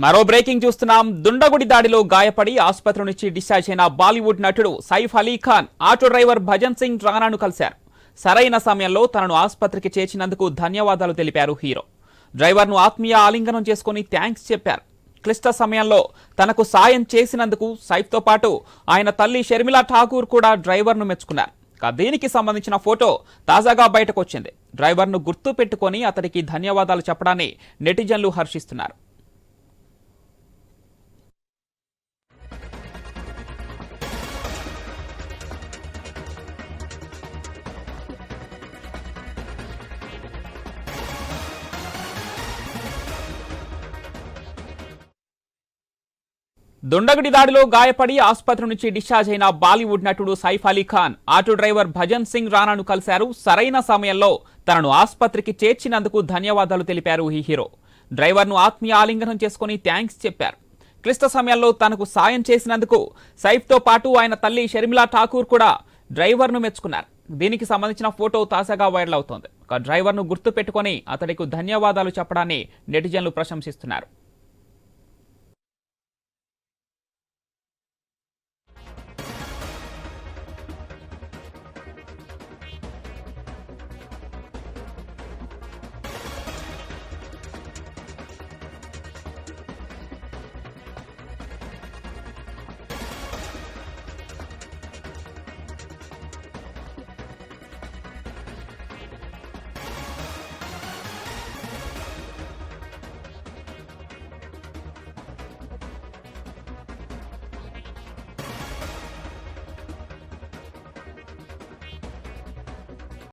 మరో బ్రేకింగ్ చూస్తున్నాం. దుండగుడి దాడిలో గాయపడి ఆసుపత్రి నుంచి డిశ్చార్జ్ అయిన బాలీవుడ్ నటుడు సైఫ్ అలీ ఖాన్ ఆటో డ్రైవర్ భజన్ సింగ్ రాణాను కలిశారు. సరైన సమయంలో తనను ఆసుపత్రికి చేర్చినందుకు ధన్యవాదాలు తెలిపారు హీరో. డ్రైవర్ను ఆత్మీయ ఆలింగనం చేసుకుని థ్యాంక్స్ చెప్పారు. క్లిష్ట సమయంలో తనకు సాయం చేసినందుకు సైఫ్తో పాటు ఆయన తల్లి షర్మిలా ఠాకూర్ కూడా డ్రైవర్ను మెచ్చుకున్నారు. దీనికి సంబంధించిన ఫోటో తాజాగా బయటకు వచ్చింది. డ్రైవర్ను గుర్తు పెట్టుకుని అతడికి ధన్యవాదాలు చెప్పడాన్ని నెటిజన్లు హర్షిస్తున్నారు. దుండగుడి దాడిలో గాయపడి ఆసుపత్రి నుంచి డిశ్చార్జ్ అయిన బాలీవుడ్ నటుడు సైఫ్ అలీ ఖాన్ ఆటో డ్రైవర్ భజన్ సింగ్ రాణాను కలిశారు. సరైన సమయంలో తనను ఆసుపత్రికి చేర్చినందుకు ధన్యవాదాలు తెలిపారు ఈ హీరో. డ్రైవర్ను ఆత్మీయ ఆలింగనం చేసుకుని థ్యాంక్స్ చెప్పారు. క్లిష్ట సమయంలో తనకు సాయం చేసినందుకు సైఫ్తో పాటు ఆయన తల్లి షర్మిలా ఠాకూర్ కూడా డ్రైవర్ను మెచ్చుకున్నారు. దీనికి సంబంధించిన ఫోటో తాజాగా వైరల్ అవుతోంది. డ్రైవర్ను గుర్తు పెట్టుకుని అతడికి ధన్యవాదాలు చెప్పడాన్ని నెటిజన్లు ప్రశంసిస్తున్నారు.